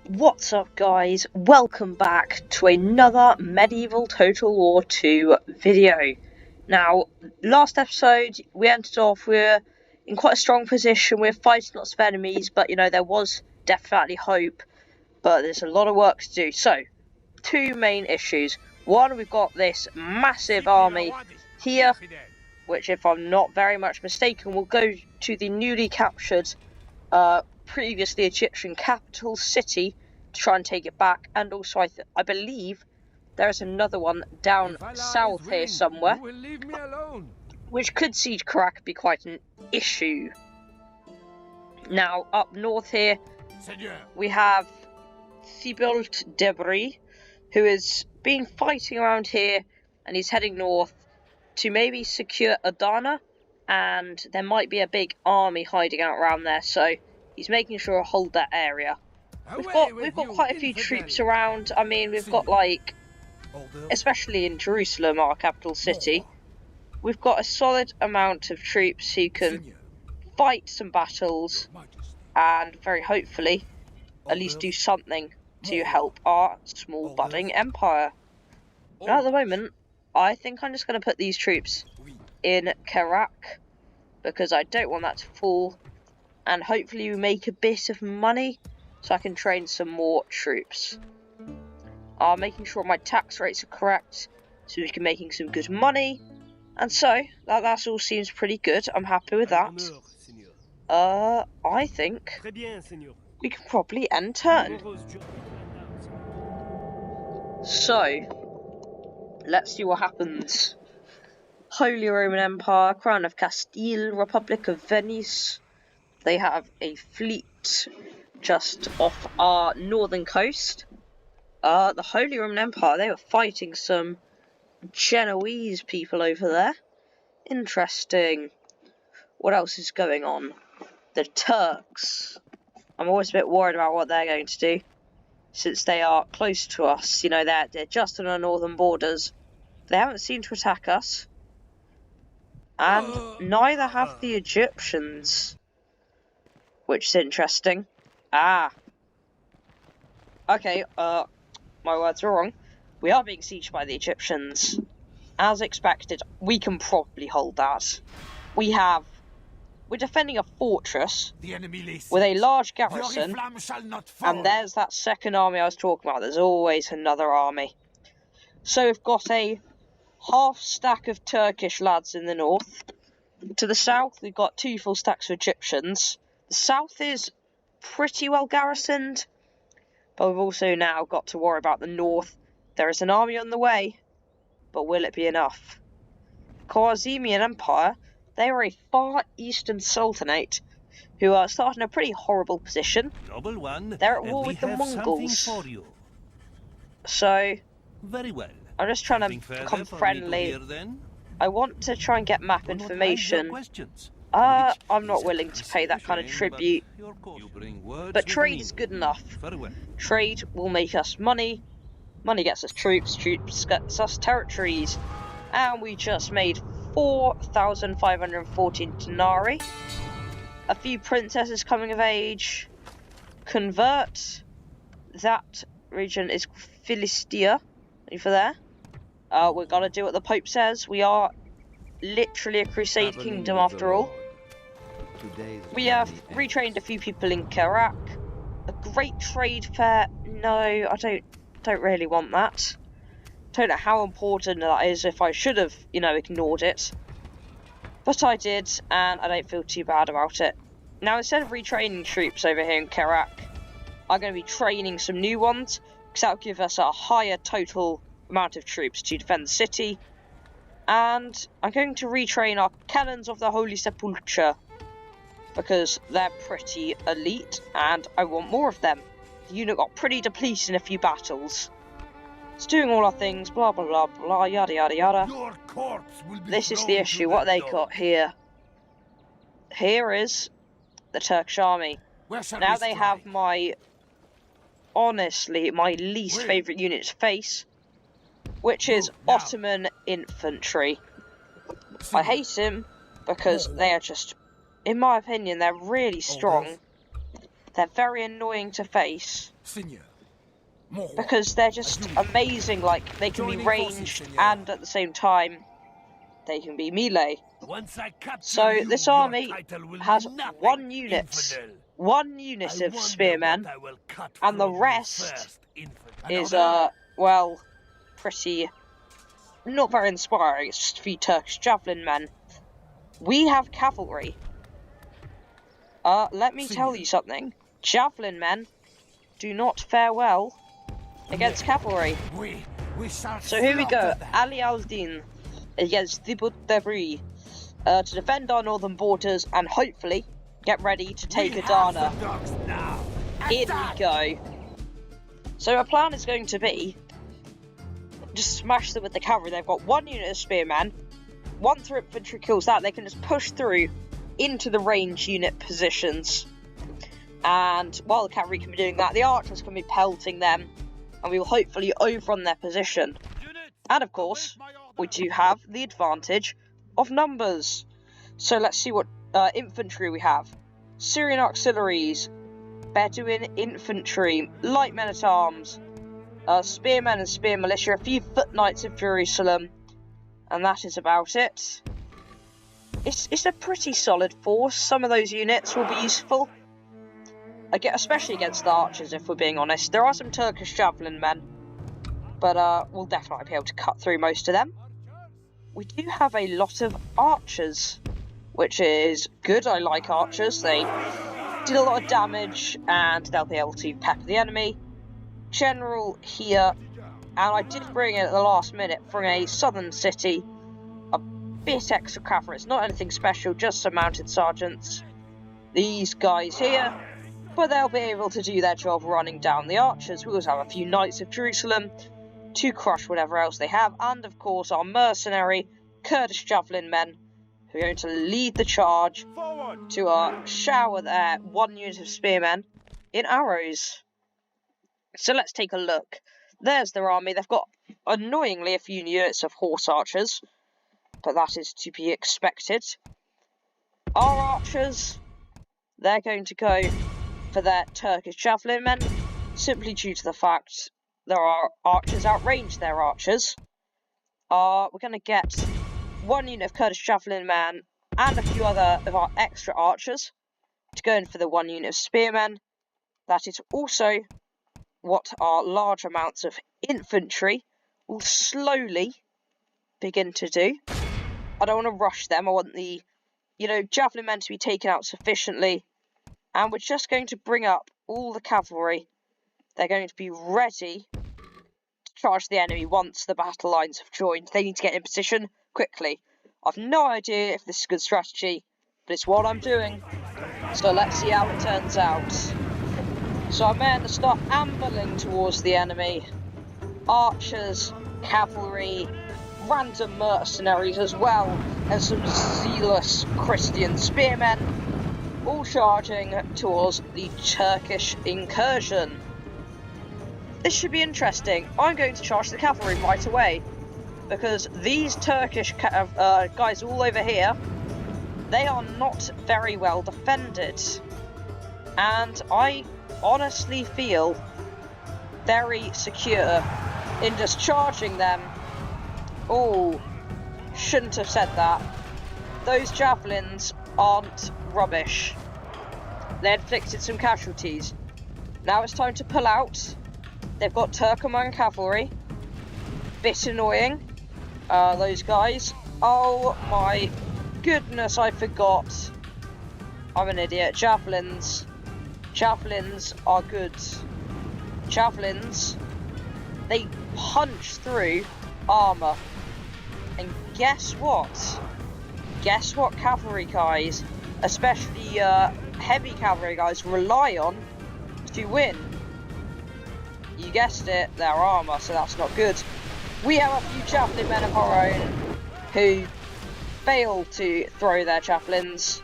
What's up, guys? Welcome back to another Medieval Total War 2 video. Now, last episode we ended off, we were in quite a strong position, we were fighting lots of enemies, but you know, there was definitely hope, but there's a lot of work to do. So, two main issues. One, we've got this massive army here, which, if I'm not very much mistaken, will go to the newly captured previously Egyptian capital city to try and take it back. And also I believe there is another one down south here somewhere, which could siege Karak be quite an issue. Now up north here we have Thibault Debris, who has been fighting around here, and he's heading north to maybe secure Adana, and there might be a big army hiding out around there, so he's making sure to hold that area. We've got quite a few troops around. I mean, we've got, like, especially in Jerusalem, our capital city, we've got a solid amount of troops who can fight some battles and very hopefully at least do something to help our small budding empire. Now at the moment, I think I'm just going to put these troops in Karak because I don't want that to fall, and hopefully we make a bit of money so I can train some more troops. Making sure my tax rates are correct so we can making some good money, and so that all seems pretty good. I'm happy with that. I think we can probably end turn. So let's see what happens. Holy Roman Empire, Crown of Castile, Republic of Venice. They have a fleet just off our northern coast. The Holy Roman Empire, they were fighting some Genoese people over there. Interesting. What else is going on? The Turks. I'm always a bit worried about what they're going to do, since they are close to us. You know, they're just on our northern borders. They haven't seemed to attack us. And neither have the Egyptians, which is interesting. Okay, my words are wrong. We are being sieged by the Egyptians. As expected, we can probably hold that. We're defending a fortress with a large garrison, and there's that second army I was talking about. There's always another army. So we've got a half stack of Turkish lads in the north. To the south, we've got 2 full stacks of Egyptians. The south is pretty well garrisoned, but we've also now got to worry about the north. There is an army on the way, but will it be enough? Khwarezmian Empire, they are a far eastern sultanate who are starting a pretty horrible position. They're at war with the Mongols. So, very well. I'm just trying to become friendly. I want to try and get map information. I'm not willing to pay that kind of tribute. But trade is good enough. Trade will make us money. Money gets us troops. Troops gets us territories. And we just made 4,514 denarii. A few princesses coming of age. Convert. That region is Philistia. Over there. We're gonna do what the Pope says. We are literally a Crusade kingdom after all. We have retrained a few people in Karak. A great trade fair. No, I don't really want that. Don't know how important that is, if I should have, you know, ignored it. But I did, and I don't feel too bad about it. Now, instead of retraining troops over here in Karak, I'm going to be training some new ones, because that'll give us a higher total amount of troops to defend the city. And I'm going to retrain our Canons of the Holy Sepulchre, because they're pretty elite, and I want more of them. The unit got pretty depleted in a few battles. It's doing all our things, blah blah blah blah, yada yada yada. This is the issue, what they got here. Here is the Turkish army. Now they have honestly, my least favourite unit to face, which is Ottoman infantry. I hate him because they are just, in my opinion, they're really strong. They're very annoying to face. Seigneur. Because they're just amazing, like, they can be ranged and at the same time, they can be melee. So this army has one unit of spearmen, and the rest is, well, pretty, not very inspiring. It's just a few Turkish javelin men. We have cavalry. Let me tell you something. Javelin men do not fare well against cavalry. So here we go. Ali al-Din against Thibaut Debris to defend our northern borders and hopefully get ready to take Adana. In we go. So our plan is going to be just smash them with the cavalry. They've got one unit of spearmen. Once their infantry kills that, they can just push through into the range unit positions. And while the cavalry can be doing that, the archers can be pelting them, and we will hopefully overrun their position. And of course, we do have the advantage of numbers. So let's see what infantry we have. Syrian auxiliaries, Bedouin infantry, light men-at-arms, spearmen and spear militia, a few foot knights of Jerusalem, and that is about it. It's a pretty solid force. Some of those units will be useful, especially against the archers, if we're being honest. There are some Turkish javelin men, but we'll definitely be able to cut through most of them. We do have a lot of archers, which is good. I like archers. They did a lot of damage, and they'll be able to pepper the enemy. General here, and I did bring in at the last minute from a southern city a bit extra cavalry. It's not anything special, just some mounted sergeants. These guys here, but they'll be able to do their job running down the archers. We also have a few knights of Jerusalem to crush whatever else they have, and of course our mercenary Kurdish javelin men who are going to lead the charge to shower their one unit of spearmen in arrows. So let's take a look. There's their army. They've got annoyingly a few units of horse archers, but that is to be expected. Our archers, they're going to go for their Turkish javelin men, simply due to the fact there are archers outrange their archers. We're going to get one unit of Kurdish javelin men and a few other of our extra archers to go in for the one unit of spearmen. That is also what our large amounts of infantry will slowly begin to do. I don't want to rush them. I want the, javelin men to be taken out sufficiently. And we're just going to bring up all the cavalry. They're going to be ready to charge the enemy once the battle lines have joined. They need to get in position quickly. I've no idea if this is a good strategy, but it's what I'm doing. So let's see how it turns out. So our men start ambling towards the enemy. Archers, cavalry, random mercenaries as well as some zealous Christian spearmen, all charging towards the Turkish incursion. This should be interesting. I'm going to charge the cavalry right away, because these Turkish guys all over here, they are not very well defended. And I honestly feel very secure in just charging them. Oh, shouldn't have said that. Those javelins aren't rubbish. They inflicted some casualties. Now it's time to pull out. They've got Turkoman cavalry. Bit annoying. Those guys. Oh my goodness, I forgot. I'm an idiot. Javelins. Javelins are good. Javelins, they punch through armour. And guess what? Guess what cavalry guys, especially heavy cavalry guys, rely on to win? You guessed it, their armour, so that's not good. We have a few javelin men of our own who fail to throw their javelins.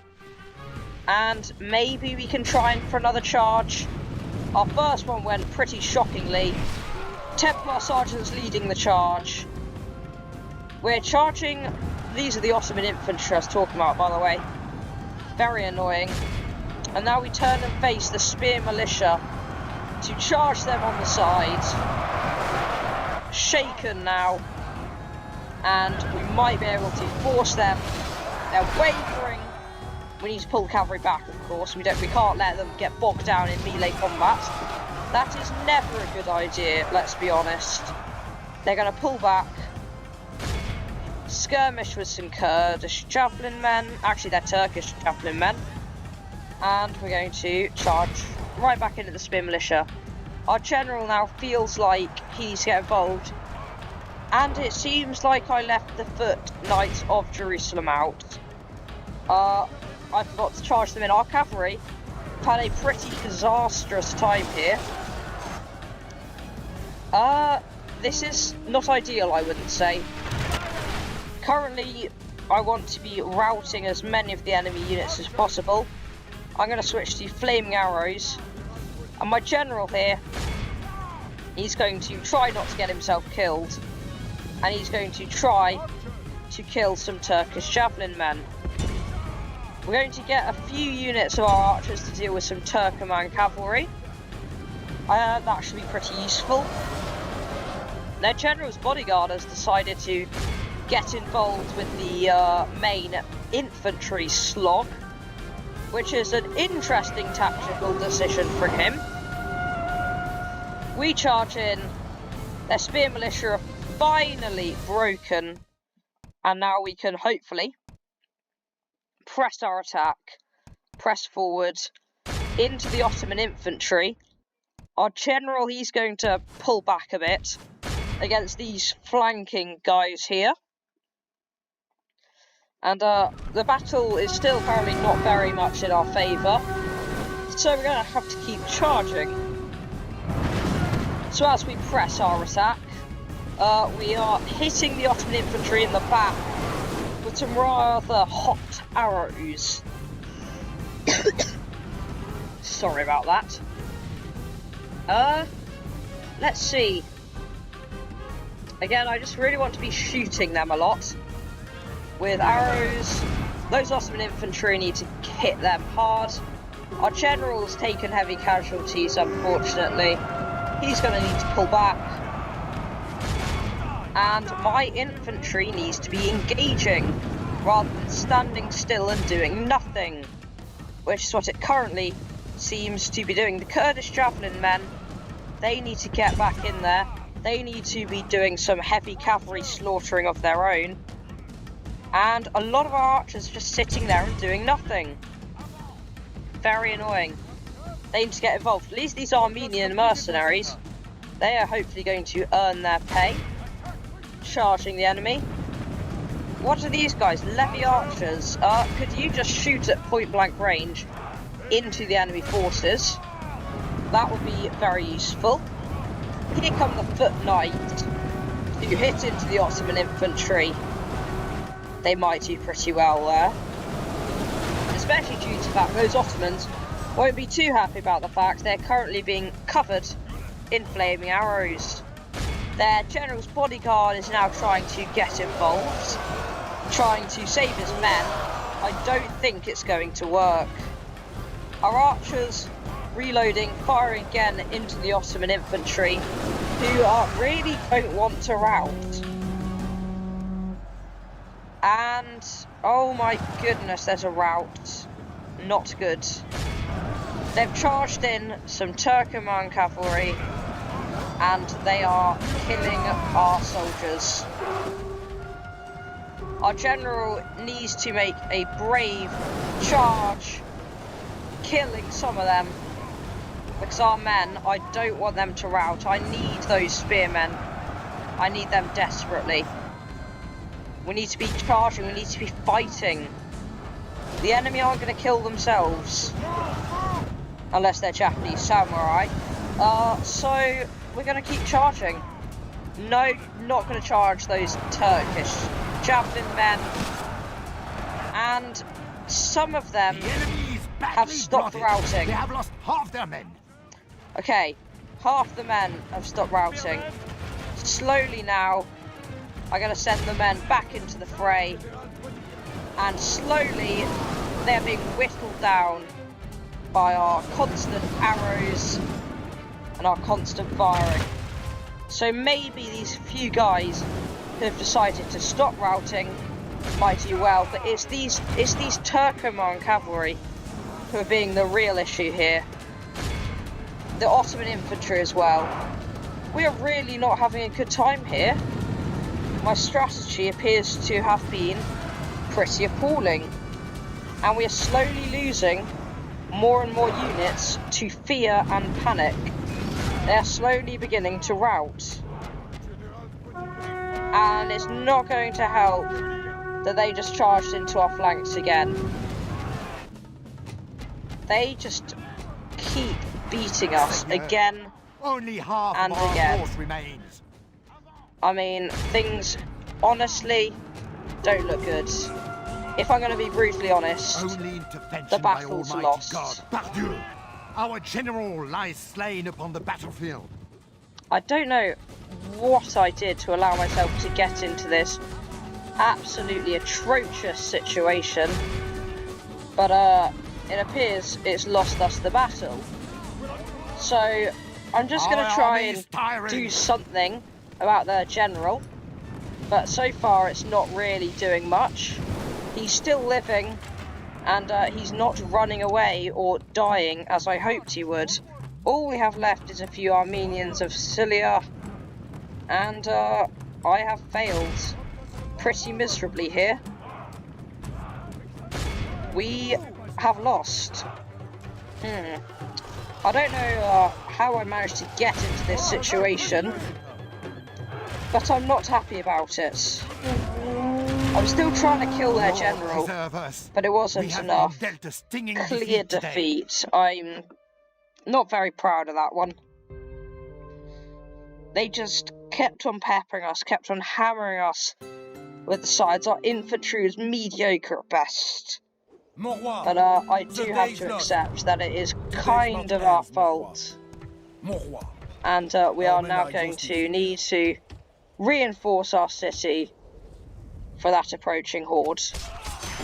And maybe we can try for another charge. Our first one went pretty shockingly. Templar sergeants leading the charge. We're charging. These are the Ottoman infantry I was talking about, by the way. Very annoying. And now we turn and face the spear militia to charge them on the side. Shaken now. And we might be able to force them. They're wavering. We need to pull the cavalry back, of course. We can't let them get bogged down in melee combat. That is never a good idea, let's be honest. They're going to pull back. Skirmish with some Kurdish javelin men. Actually, they're Turkish javelin men. And we're going to charge right back into the spear militia. Our general now feels like he needs to get involved. And it seems like I left the foot Knights of Jerusalem out. I forgot to charge them in. Our cavalry had a pretty disastrous time here. This is not ideal, I wouldn't say. Currently, I want to be routing as many of the enemy units as possible. I'm going to switch to flaming arrows. And my general here, he's going to try not to get himself killed. And he's going to try to kill some Turkish javelin men. We're going to get a few units of our archers to deal with some Turkoman cavalry. That should be pretty useful. Their general's bodyguard has decided to get involved with the main infantry slog, which is an interesting tactical decision for him. We charge in. Their spear militia are finally broken, and now we can hopefully press our attack, press forward into the Ottoman infantry. Our general, he's going to pull back a bit against these flanking guys here. And the battle is still apparently not very much in our favour, so we're going to have to keep charging. So as we press our attack, we are hitting the Ottoman infantry in the back with some rather hot arrows. Sorry about that. Let's see. Again, I just really want to be shooting them a lot with arrows. Those Ottoman infantry need to hit them hard. Our general's taken heavy casualties, unfortunately. He's going to need to pull back. And my infantry needs to be engaging rather than standing still and doing nothing, which is what it currently seems to be doing. The Kurdish javelin men, they need to get back in there. They need to be doing some heavy cavalry slaughtering of their own. And a lot of our archers are just sitting there and doing nothing. Very annoying. They need to get involved. At least these Armenian mercenaries, they are hopefully going to earn their pay. Charging the enemy. What are these guys? Levy archers. Could you just shoot at point blank range into the enemy forces? That would be very useful. Here come the foot knights to hit into the Ottoman infantry. They might do pretty well there. Especially due to the fact those Ottomans won't be too happy about the fact they're currently being covered in flaming arrows. Their general's bodyguard is now trying to get involved, trying to save his men. I don't think it's going to work. Our archers reloading, firing again into the Ottoman infantry, who really don't want to rout. And, oh my goodness, there's a rout. Not good. They've charged in some Turkoman cavalry, and they are killing our soldiers. Our general needs to make a brave charge, killing some of them, because our men, I don't want them to rout. I need those spearmen. I need them desperately. We need to be charging, we need to be fighting. The enemy aren't going to kill themselves, unless they're Japanese samurai. So we're going to keep charging. No, not going to charge those Turkish javelin men. And some of them have stopped routing. They have lost half their men. Okay, half the men have stopped routing. Slowly now, I'm going to send the men back into the fray. And slowly, they're being whittled down by our constant arrows and our constant firing. So maybe these few guys who have decided to stop routing might do well, but it's these Turkoman cavalry who are being the real issue here. The Ottoman infantry as well. We are really not having a good time here. My strategy appears to have been pretty appalling, and we are slowly losing more and more units to fear and panic. They are slowly beginning to rout, and it's not going to help that they just charged into our flanks again. They just keep beating us again Only half and of our again. force remains. I mean, things honestly don't look good. If I'm going to be brutally honest, Only intervention the by battle's Almighty lost. God. Pardieu! Our general lies slain upon the battlefield. I don't know what I did to allow myself to get into this absolutely atrocious situation, but it appears it's lost us the battle. So I'm just going to try and do something about their general, but so far it's not really doing much. He's still living, and he's not running away or dying as I hoped he would. All we have left is a few Armenians of Sicilia, and I have failed pretty miserably here. We have lost. I don't know how I managed to get into this situation, but I'm not happy about it. I'm still trying to kill their general, but it wasn't enough. Clear defeat. I'm not very proud of that one. They just kept on peppering us, kept on hammering us with the sides. Our infantry was mediocre at best. But I do have to accept that it is kind of our fault. And we are now going to need to reinforce our city for that approaching horde.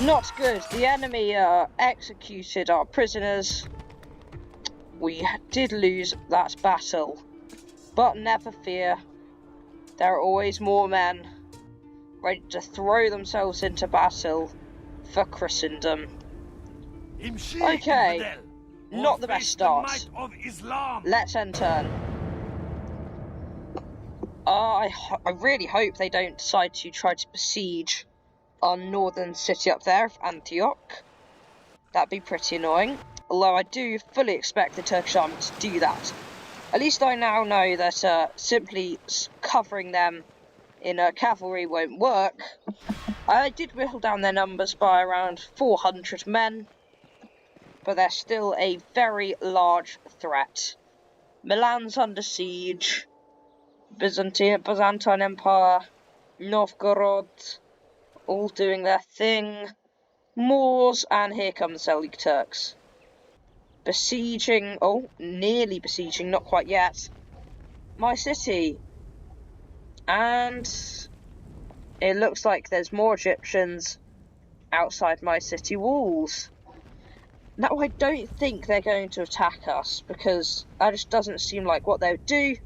Not good. The enemy executed our prisoners. We did lose that battle, but never fear. There are always more men ready to throw themselves into battle for Christendom. Okay, not the best start. Let's end turn. I really hope they don't decide to try to besiege our northern city up there of Antioch. That'd be pretty annoying. Although I do fully expect the Turkish army to do that. At least I now know that simply covering them in cavalry won't work. I did whittle down their numbers by around 400 men, but they're still a very large threat. Milan's under siege, Byzantine Empire, Novgorod, all doing their thing, Moors, and here come the Seljuk Turks. Besieging, nearly besieging, not quite yet, my city. And it looks like there's more Egyptians outside my city walls. Now, I don't think they're going to attack us, because that just doesn't seem like what they would do.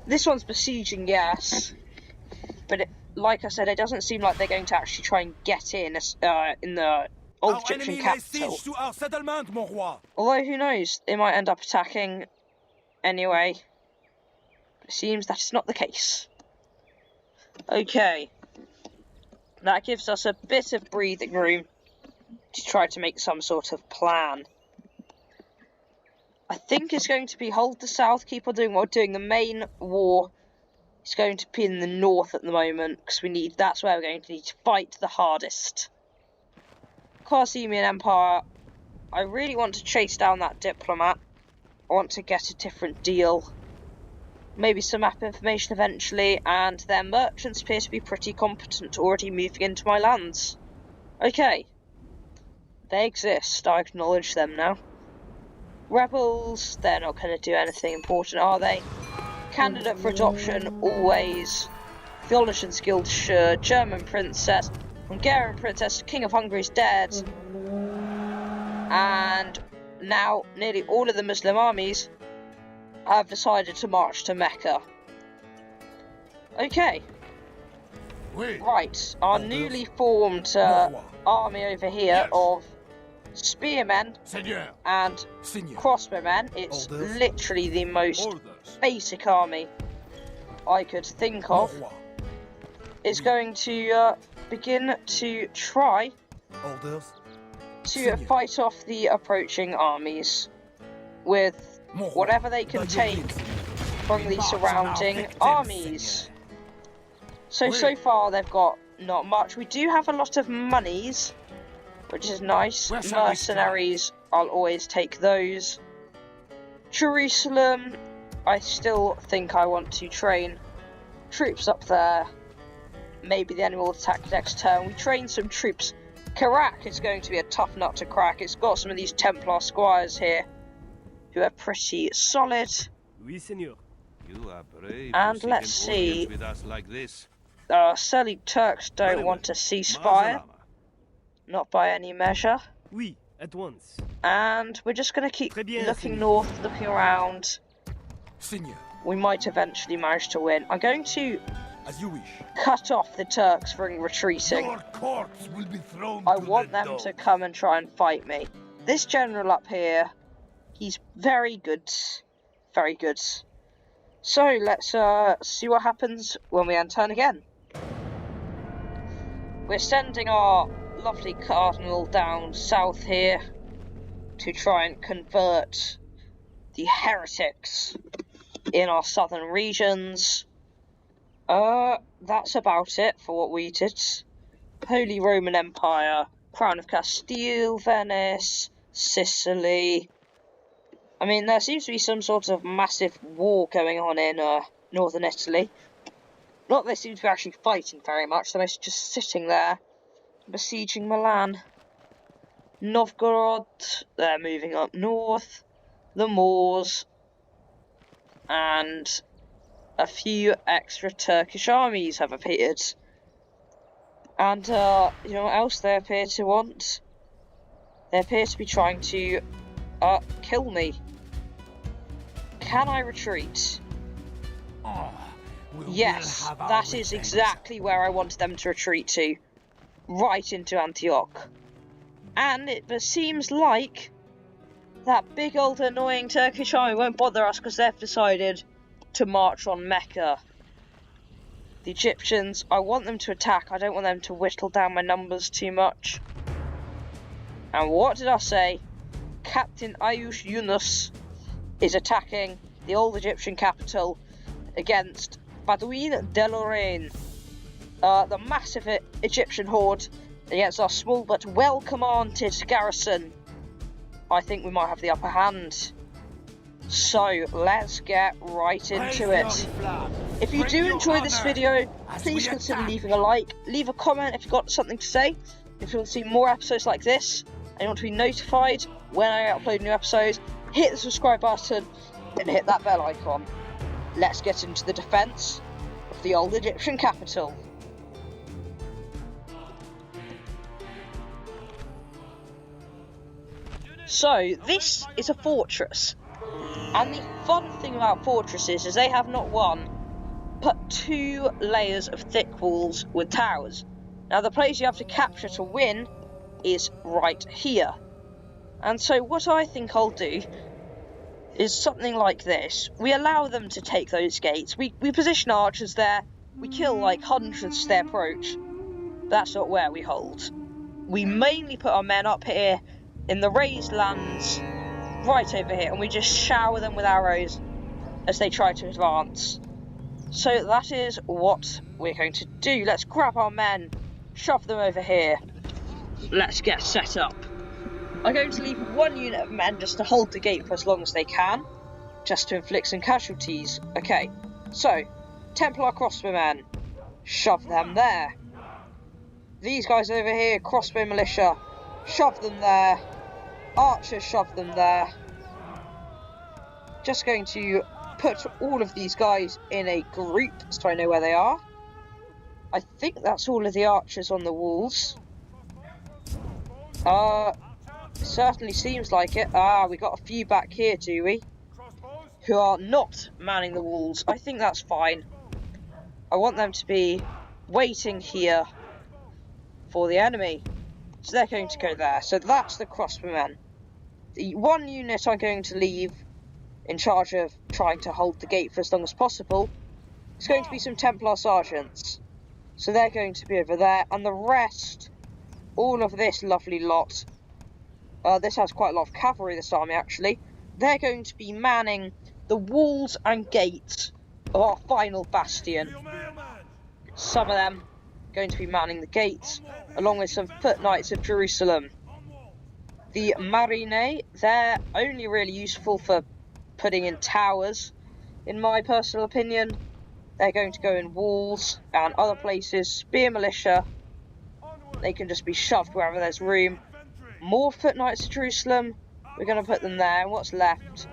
This one's besieging, yes, but like I said, it doesn't seem like they're going to actually try and get in the old Egyptian capital. Although, who knows, they might end up attacking anyway. But it seems that is not the case. Okay, that gives us a bit of breathing room to try to make some sort of plan. I think it's going to be hold the south, keep on doing what we're doing. The main war is going to be in the north at the moment, because that's where we're going to need to fight the hardest. Carthaginian Empire, I really want to chase down that diplomat. I want to get a different deal. Maybe some map information eventually, and their merchants appear to be pretty competent, already moving into my lands. Okay. They exist, I acknowledge them now. Rebels, they're not going to do anything important, are they? Candidate for adoption, always. Theologians Guild, sure. German princess. Hungarian princess, King of Hungary is dead. And now nearly all of the Muslim armies have decided to march to Mecca. Okay. Right, our newly formed army over here of spearmen and crossbowmen. It's literally the most basic army I could think of. Is going to begin to try to fight off the approaching armies with whatever they can take from the surrounding armies. So far they've got not much. We do have a lot of monies, which is nice. Mercenaries, I'll always take those. Jerusalem, I still think I want to train troops up there. Maybe the enemy will attack next turn. We train some troops. Iraq is going to be a tough nut to crack. It's got some of these Templar squires here who are pretty solid. Oui, Senor. You are brave. And let's see. With us like this. Certainly Turks don't want a ceasefire. Not by any measure. Oui, at once. And we're just going to keep looking north, looking around. Senor. We might eventually manage to win. I'm going to As you wish. cut off the Turks from retreating. Your corpse will be thrown I to want the them dogs. to come and try and fight me. This general up here, he's very good. Very good. So let's see what happens when we end turn again. We're sending our lovely cardinal down south here to try and convert the heretics in our southern regions. That's about it for what we did. Holy Roman Empire, Crown of Castile, Venice, Sicily. I mean, there seems to be some sort of massive war going on in northern Italy. Not that they seem to be actually fighting very much, they're mostly just sitting there, besieging Milan. Novgorod, they're moving up north. The Moors, and a few extra Turkish armies have appeared. And, you know what else they appear to want? They appear to be trying to, kill me. Can I retreat? Yes, that is exactly where I wanted them to retreat to. Right into Antioch. And it seems like that big old annoying Turkish army won't bother us because they've decided to march on Mecca. The Egyptians, I want them to attack. I don't want them to whittle down my numbers too much. And what did I say? Captain Ayush Yunus is attacking the old Egyptian capital against Badouin de Lorraine, the massive Egyptian horde against our small but well-commanded garrison. I think we might have the upper hand. So, let's get right into it. If you do enjoy this video, please consider leaving a like, leave a comment if you've got something to say. If you want to see more episodes like this, and you want to be notified when I upload new episodes, hit the subscribe button and hit that bell icon. Let's get into the defence of the old Egyptian capital. So, this is a fortress, and the fun thing about fortresses is they have not one, but two layers of thick walls with towers. Now, the place you have to capture to win is right here. And so what I think I'll do is something like this. We allow them to take those gates. We position archers there. We kill like hundreds as they approach. That's not where we hold. We mainly put our men up here in the raised lands right over here, and we just shower them with arrows as they try to advance. So that is what we're going to do. Let's grab our men, shove them over here. Let's get set up. I'm going to leave one unit of men just to hold the gate for as long as they can, just to inflict some casualties. Okay, so Templar crossbowmen, shove them there. These guys over here, crossbow militia, shove them there. Archers, shove them there. Just going to put all of these guys in a group so I know where they are. I think that's all of the archers on the walls. Certainly seems like it. Ah, we got a few back here, do we? Who are not manning the walls. I think that's fine. I want them to be waiting here for the enemy. So they're going to go there. So that's the crossbowmen. The one unit I'm going to leave in charge of trying to hold the gate for as long as possible is going to be some Templar sergeants. So they're going to be over there. And the rest, all of this lovely lot, this has quite a lot of cavalry, this army actually, they're going to be manning the walls and gates of our final bastion. Some of them going to be manning the gates, along with some foot knights of Jerusalem. The marine, they're only really useful for putting in towers, in my personal opinion. They're going to go in walls and other places. Spear militia, they can just be shoved wherever there's room. More foot knights of Jerusalem, we're going to put them there. And what's left?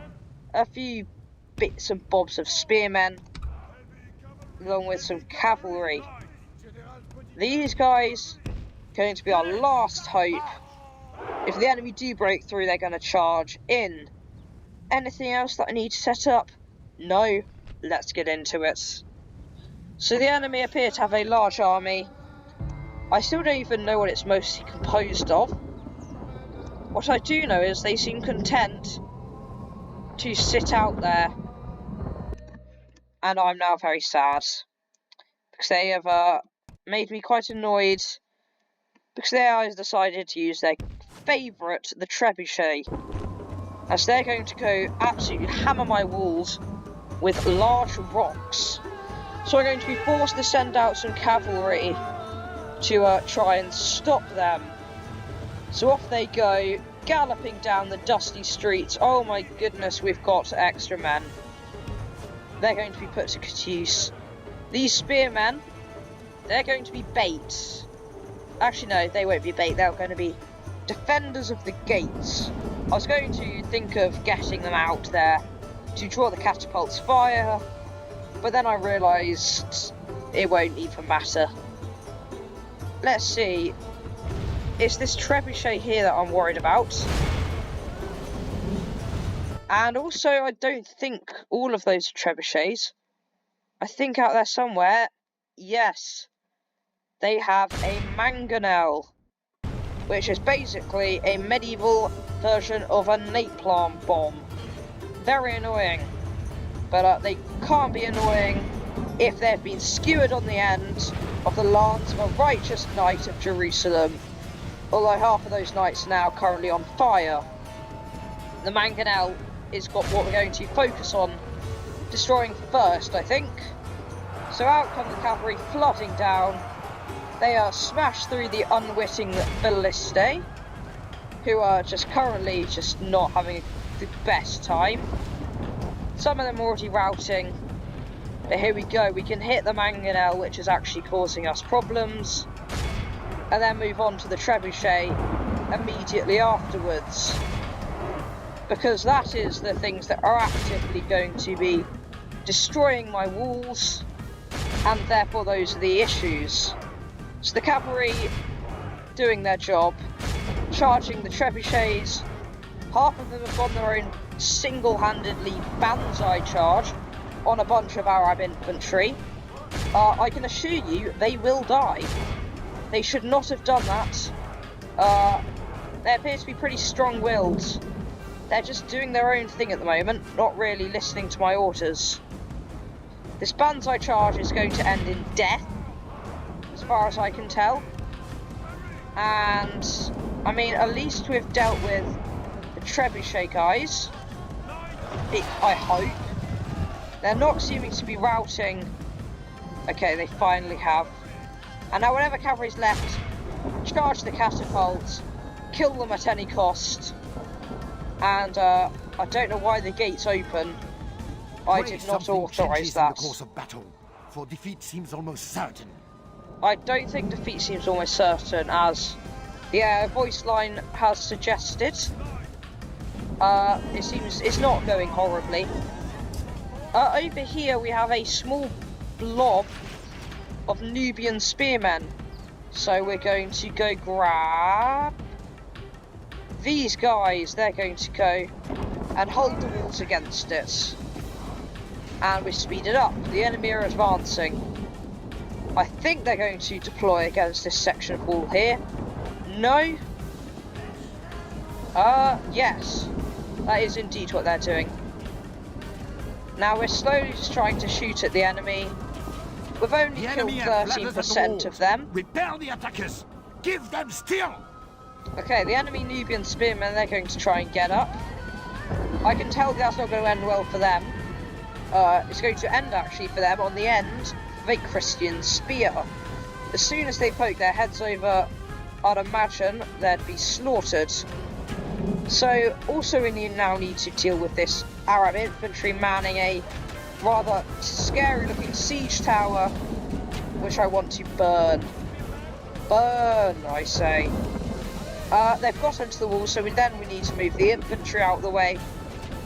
A few bits and bobs of spearmen, along with some cavalry. These guys going to be our last hope. If the enemy do break through, they're going to charge in. Anything else that I need to set up? No. Let's get into it. So the enemy appear to have a large army. I still don't even know what it's mostly composed of. What I do know is they seem content to sit out there. And I'm now very sad. Because they have made me quite annoyed. Because they have decided to use their favourite, the trebuchet. As they're going to go absolutely hammer my walls with large rocks. So I'm going to be forced to send out some cavalry to try and stop them. So off they go, galloping down the dusty streets. Oh my goodness, we've got extra men. They're going to be put to good use. These spearmen, they're going to be bait. Actually no, they won't be bait, they're going to be defenders of the gates. I was going to think of getting them out there to draw the catapult's fire, but then I realised it won't even matter. Let's see. It's this trebuchet here that I'm worried about. And also, I don't think all of those are trebuchets. I think out there somewhere, yes, they have a mangonel, which is basically a medieval version of a napalm bomb. Very annoying. But they can't be annoying if they've been skewered on the end of the lance of a righteous knight of Jerusalem. Although half of those knights are now currently on fire. The mangonel is what we're going to focus on destroying first, I think. So out come the cavalry flooding down. They are smashed through the unwitting ballistae, who are just currently just not having the best time. Some of them are already routing, but here we go. We can hit the mangonel, which is actually causing us problems, and then move on to the trebuchet immediately afterwards, because that is the things that are actively going to be destroying my walls, and therefore those are the issues. So the cavalry doing their job, charging the trebuchets. Half of them have gone their own single-handedly banzai charge on a bunch of Arab infantry. I can assure you they will die. They should not have done that. They appear to be pretty strong-willed. They're just doing their own thing at the moment, not really listening to my orders. This banzai charge is going to end in death, as far as I can tell. And, I mean, at least we've dealt with the trebuchet guys. I hope. They're not seeming to be routing. Okay, they finally have. And now whatever cavalry's left, charge the catapults, kill them at any cost. And I don't know why the gate's open. I did not authorise that. In the course of battle, for defeat seems almost certain. I don't think defeat seems almost certain, as the voice line has suggested. It seems it's not going horribly. Over here we have a small blob of Nubian spearmen. So we're going to go grab these guys, they're going to go and hold the walls against it. And we speed it up. The enemy are advancing. I think they're going to deploy against this section of wall here. No. Yes. That is indeed what they're doing. Now we're slowly just trying to shoot at the enemy. We've only killed 13% of them. Repel the attackers. Give them steel. Okay, the enemy Nubian spearmen, they're going to try and get up. I can tell that's not going to end well for them. It's going to end actually for them on the end of a Christian spear. As soon as they poke their heads over, I'd imagine they'd be slaughtered. So also we now need to deal with this Arab infantry manning a rather scary looking siege tower, which I want to burn. Burn, I say. They've got into the wall, so we need to move the infantry out of the way.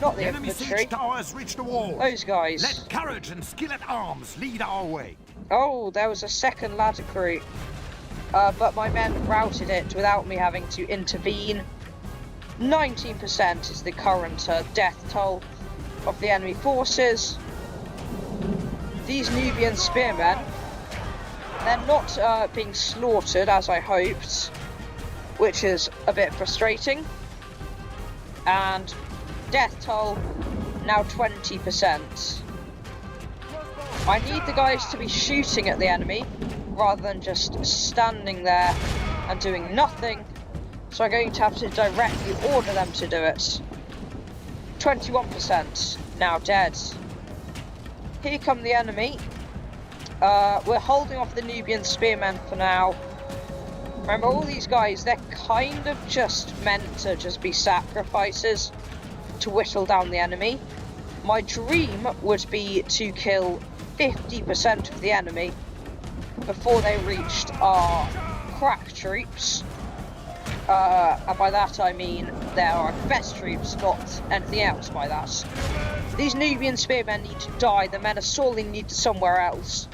Not the enemy infantry. Siege towers reach the wall. Those guys. Let courage and skill at arms lead our way. Oh, there was a second ladder crew. But my men routed it without me having to intervene. 19% is the current death toll of the enemy forces. These Nubian spearmen, they're not being slaughtered as I hoped, which is a bit frustrating. And death toll now 20%. I need the guys to be shooting at the enemy rather than just standing there and doing nothing, so I'm going to have to directly order them to do it. 21% now dead. Here come the enemy. We're holding off the Nubian spearmen for now. Remember, all these guys, they're kind of just meant to just be sacrifices to whittle down the enemy. My dream would be to kill 50% of the enemy before they reached our crack troops. And by that I mean they're our best troops, not anything else by that. These Nubian spearmen need to die, the men are sorely needed somewhere else.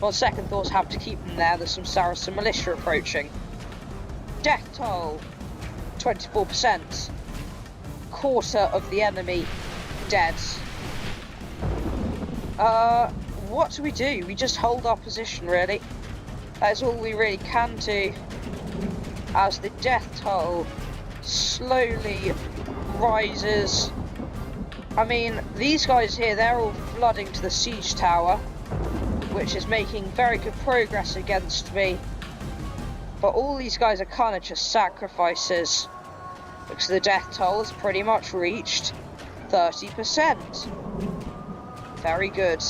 On second thoughts, have to keep them there, there's some Saracen militia approaching. Death toll, 24%. Quarter of the enemy dead. What do? We just hold our position, really. That is all we really can do, as the death toll slowly rises. I mean, these guys here, they're all flooding to the siege tower, which is making very good progress against me. But all these guys are kind of just sacrifices, because the death toll has pretty much reached 30%. Very good.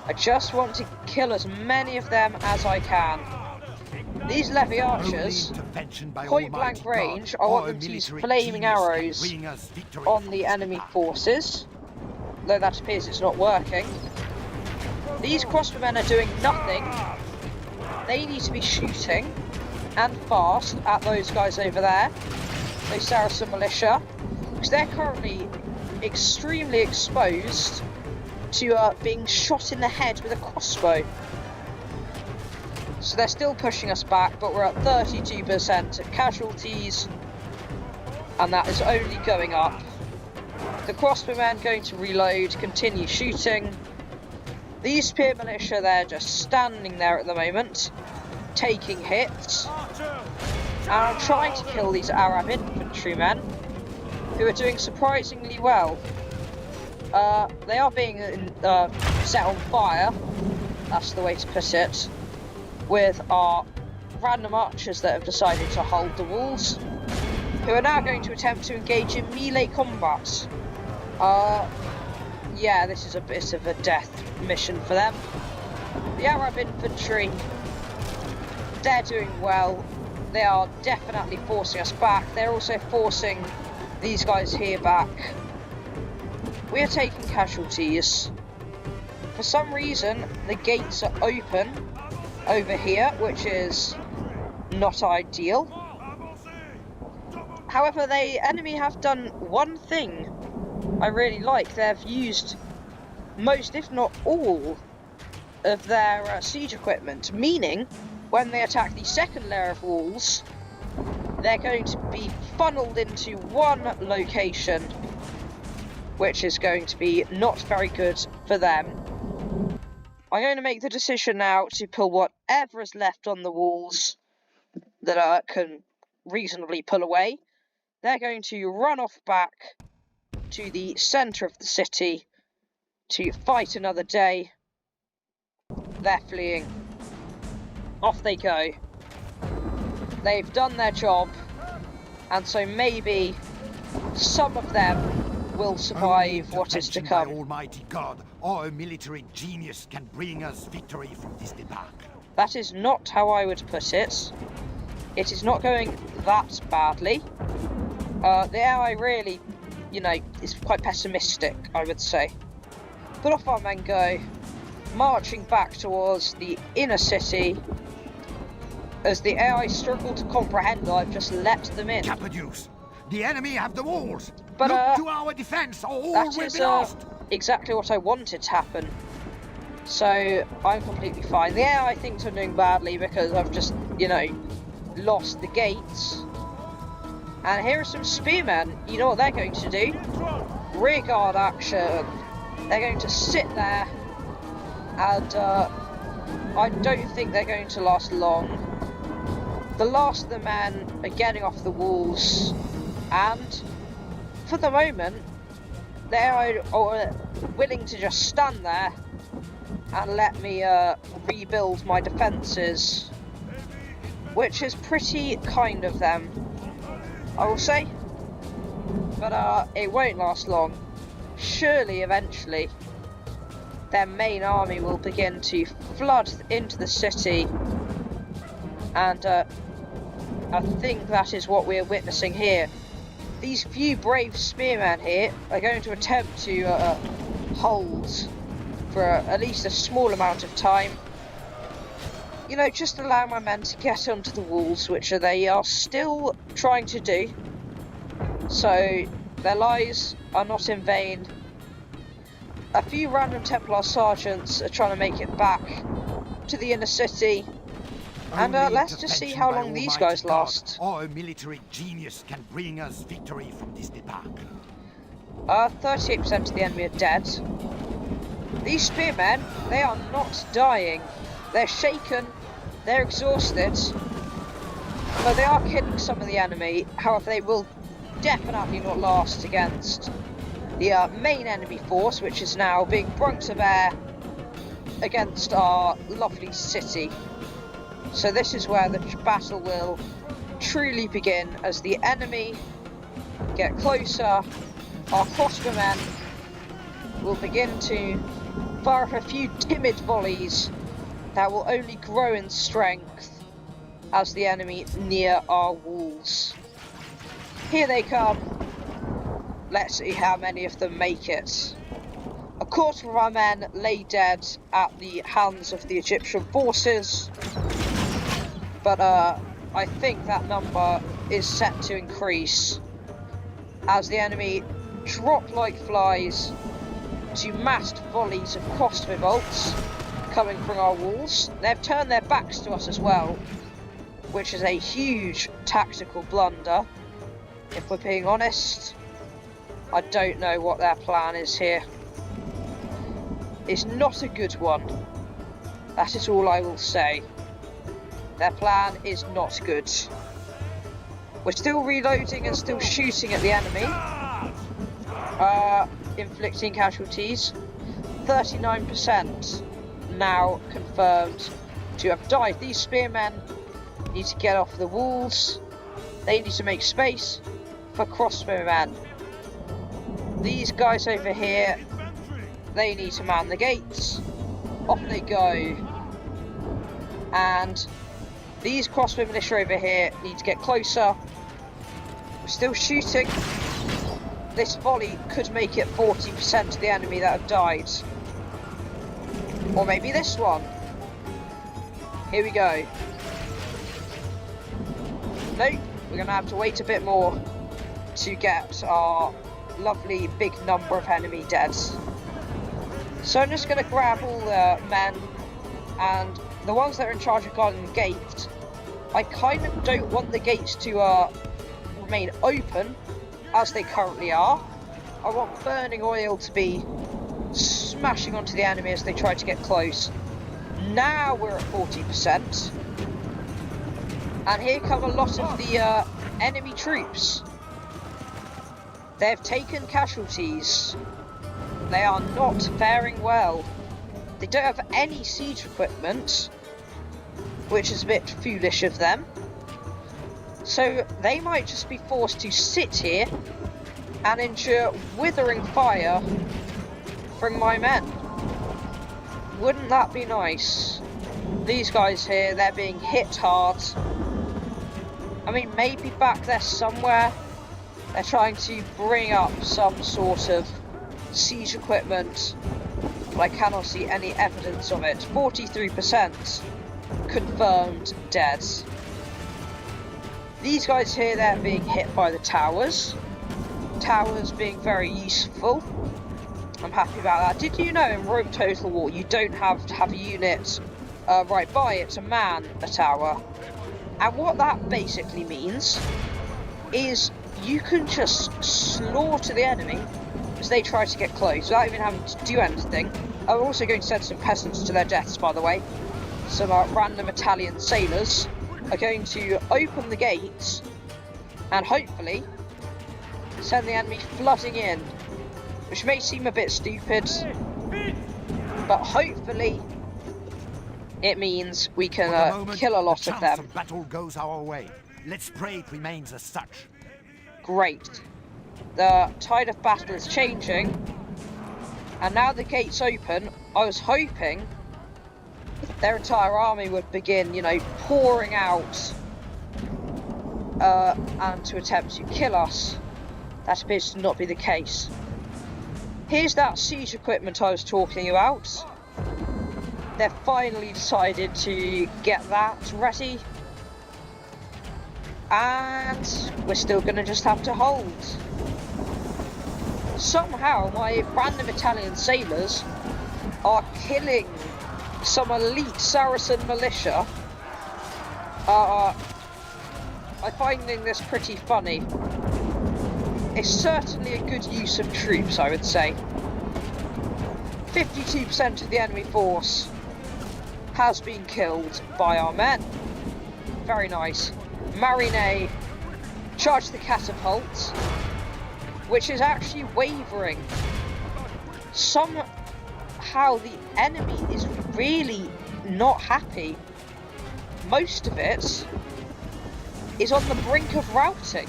I just want to kill as many of them as I can. These levy archers, point blank range, I want them to use flaming arrows on the enemy forces, though that appears it's not working. These crossbowmen are doing nothing. They need to be shooting, and fast, at those guys over there, those Saracen militia, because they're currently extremely exposed to being shot in the head with a crossbow. So they're still pushing us back, but we're at 32% of casualties, and that is only going up. The crossbowmen going to reload, continue shooting. These spear militia, they're just standing there at the moment, taking hits. And I'm trying to kill these Arab infantrymen, who are doing surprisingly well. They are being set on fire, that's the way to put it, with our random archers that have decided to hold the walls, who are now going to attempt to engage in melee combat. Yeah, this is a bit of a death mission for them. The Arab infantry, they're doing well. They are definitely forcing us back. They're also forcing these guys here back. We are taking casualties. For some reason, the gates are open over here, which is not ideal. However, the enemy have done one thing I really like. They've used most, if not all, of their siege equipment, meaning when they attack the second layer of walls, they're going to be funneled into one location, which is going to be not very good for them. I'm going to make the decision now to pull whatever is left on the walls that can reasonably pull away. They're going to run off back to the centre of the city to fight another day. They're fleeing. Off they go. They've done their job, and so maybe some of them will survive what is to come. By Almighty God, or a military genius can bring us victory from this debacle. That is not how I would put it. It is not going that badly. The AI really, is quite pessimistic, I would say. But off our men go, marching back towards the inner city. As the AI struggle to comprehend that I've just let them in. Capaduce, the enemy have the walls. But look to our defense, or all that will is be lost. Exactly what I wanted to happen. So I'm completely fine. The AI thinks I'm doing badly because I've just, lost the gates. And here are some spearmen. You know what they're going to do? Rearguard action. They're going to sit there, and I don't think they're going to last long. The last of the men are getting off the walls, and for the moment, they are willing to just stand there and let me rebuild my defences, which is pretty kind of them, I will say. But it won't last long. Surely, eventually, their main army will begin to flood into the city, and I think that is what we're witnessing here. These few brave spearmen here are going to attempt to hold for at least a small amount of time. Just allow my men to get onto the walls, which they are still trying to do. So their lives are not in vain. A few random Templar sergeants are trying to make it back to the inner city. And let's just see how long these guys last. Or a military genius can bring us victory from this debacle. 38% of the enemy are dead. These spearmen, they are not dying. They're shaken, they're exhausted, but they are killing some of the enemy. However, they will definitely not last against the main enemy force, which is now being brought to bear against our lovely city. So this is where the battle will truly begin, as the enemy get closer. Our crossbowmen will begin to fire a few timid volleys that will only grow in strength as the enemy near our walls. Here they come. Let's see how many of them make it. A quarter of our men lay dead at the hands of the Egyptian forces. But I think that number is set to increase as the enemy drop like flies to massed volleys of crossbow bolts coming from our walls. They've turned their backs to us as well, which is a huge tactical blunder. If we're being honest, I don't know what their plan is here. It's not a good one. That is all I will say. Their plan is not good. We're still reloading and still shooting at the enemy. Inflicting casualties. 39% now confirmed to have died. These spearmen need to get off the walls. They need to make space for crossbowmen. These guys over here, they need to man the gates. Off they go. And these crossbow militia over here need to get closer. We're still shooting. This volley could make it 40% of the enemy that have died. Or maybe this one. Here we go. Nope, we're going to have to wait a bit more to get our lovely big number of enemy dead. So I'm just going to grab all the men, and the ones that are in charge of guarding the gate, I kind of don't want the gates to remain open as they currently are. I want burning oil to be smashing onto the enemy as they try to get close. Now we're at 40%. And here come a lot of the enemy troops. They've taken casualties. They are not faring well. They don't have any siege equipment, which is a bit foolish of them. So they might just be forced to sit here and endure withering fire from my men. Wouldn't that be nice? These guys here, they're being hit hard. I mean, maybe back there somewhere, they're trying to bring up some sort of siege equipment, but I cannot see any evidence of it. 43% confirmed dead. These guys here, they're being hit by the towers. Towers being very useful. I'm happy about that. Did you know in Rome Total War you don't have to have a unit right by it to man a tower? And what that basically means is you can just slaughter the enemy as they try to get close without even having to do anything. I'm also going to send some peasants to their deaths, by the way. Some random Italian sailors are going to open the gates and hopefully send the enemy flooding in, which may seem a bit stupid, but hopefully it means we can kill a lot of them. The battle goes our way. Let's pray it remains as such. Great. The tide of battle is changing, and now the gate's open. I was hoping their entire army would begin, pouring out and to attempt to kill us. That appears to not be the case. Here's that siege equipment I was talking about. They've finally decided to get that ready. And we're still going to just have to hold. Somehow my random Italian sailors are killing some elite Saracen militia. I'm finding this pretty funny. It's certainly a good use of troops, I would say. 52% of the enemy force has been killed by our men. Very nice. Marine, charge the catapult, which is actually wavering. Somehow the enemy is really not happy. Most of it is on the brink of routing.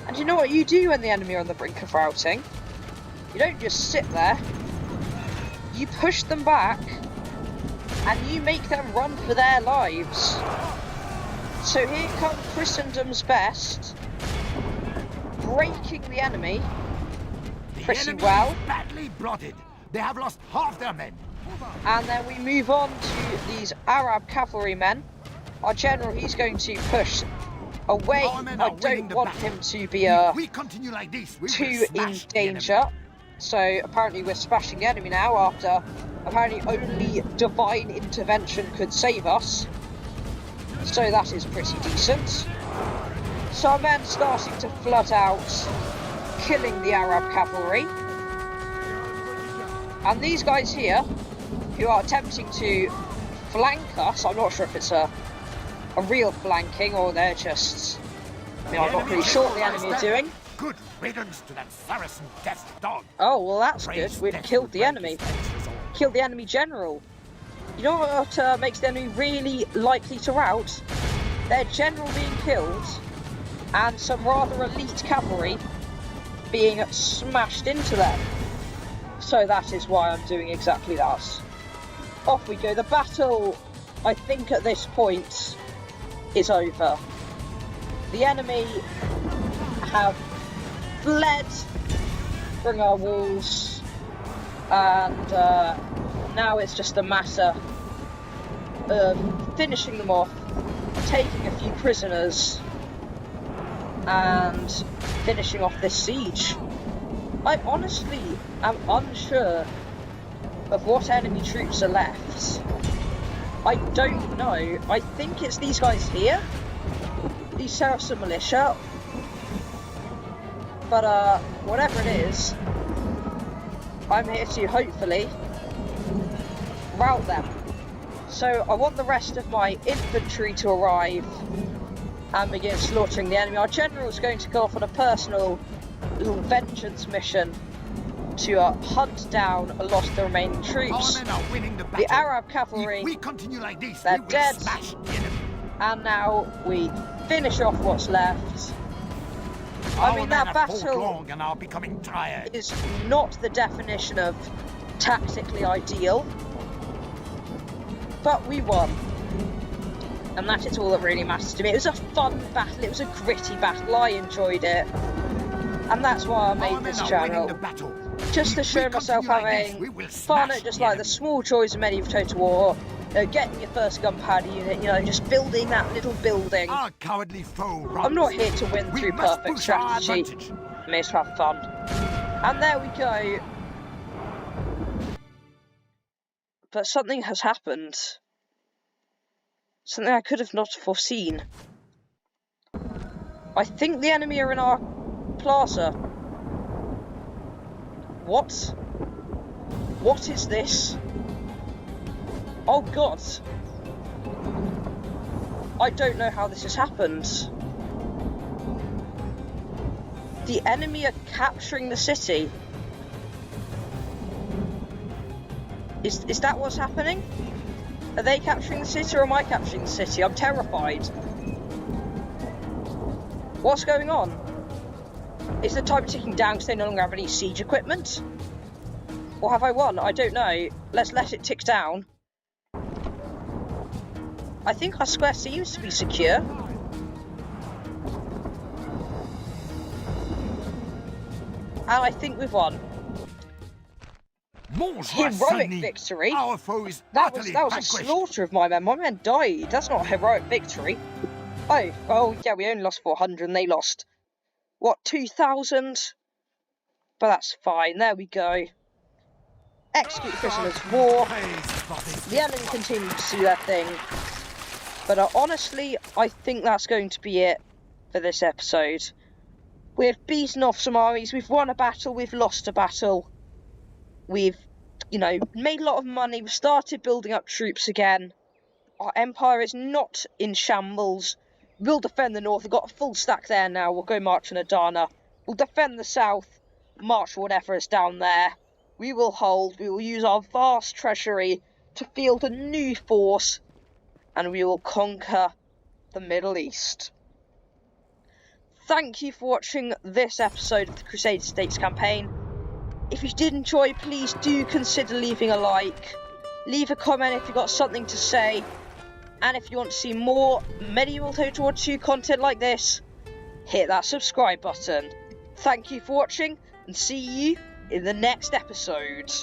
And you know what you do when the enemy are on the brink of routing? You don't just sit there. You push them back and you make them run for their lives. So here comes Christendom's best, breaking the enemy pretty well. Is badly blotted. They have lost half their men. And then we move on to these Arab cavalrymen. Our general, he's going to push away. I don't want him to be we continue like this, too in danger. So apparently we're smashing the enemy now after apparently only divine intervention could save us. So that is pretty decent. So our men starting to flood out, killing the Arab cavalry. And these guys here, who are attempting to flank us, I'm not sure if it's a real flanking or they're just, I'm not really sure what the enemy are doing. Good riddance to that Saracen death dog. Oh, well that's good. We've killed the enemy. Killed the enemy general. You know what makes the enemy really likely to rout? Their general being killed and some rather elite cavalry being smashed into them. So that is why I'm doing exactly that. Off we go. The battle, I think at this point, is over. The enemy have fled from our walls, and now it's just a matter of finishing them off, taking a few prisoners, and finishing off this siege. I honestly am unsure of what enemy troops are left. I don't know. I think it's these guys here. These Saracen militia. But, whatever it is, I'm here to, hopefully, rout them. So, I want the rest of my infantry to arrive and begin slaughtering the enemy. Our general's going to go off on a personal little vengeance mission to hunt down and lost the remaining troops. Our men are winning the battle. The Arab cavalry, If we continue like this, they're we will dead. smash the enemy. And now we finish off what's left. I mean, that have fought battle long and are becoming tired. is not the definition of tactically ideal, but we won. And that is all that really matters to me. It was a fun battle, it was a gritty battle, I enjoyed it. And that's why I made this channel. Just to show myself having fun at just like the small joys of medieval Total War. Getting your first gunpowder unit, you know, just building that little building. Our cowardly foe runs. I'm not here to win through perfect strategy. I'm here to have fun. And there we go. But something has happened. Something I could have not foreseen. I think the enemy are in our plaza. What? What is this? Oh god. I don't know how this has happened. The enemy are capturing the city. Is that what's happening? Are they capturing the city or am I capturing the city? I'm terrified. What's going on? Is the time ticking down because they no longer have any siege equipment? Or have I won? I don't know. Let's let it tick down. I think our square seems to be secure. And I think we've won. Heroic victory. Our foe is That was a slaughter of my men. My men died. That's not a heroic victory. Oh, well, yeah, we only lost 400 and they lost, what, 2,000? But that's fine. There we go. Execute prisoners of war. The enemy continue to do their thing. But honestly, I think that's going to be it for this episode. We've beaten off some armies, we've won a battle, we've lost a battle. We've, you know, made a lot of money, we've started building up troops again. Our empire is not in shambles. We'll defend the north, we've got a full stack there now, we'll go march on Adana. We'll defend the south, march whatever is down there. We will hold, we will use our vast treasury to field a new force. And we will conquer the Middle East. Thank you for watching this episode of the Crusader States campaign. If you did enjoy, please do consider leaving a like. Leave a comment if you've got something to say. And if you want to see more Medieval Total War 2 content like this, hit that subscribe button. Thank you for watching and see you in the next episode.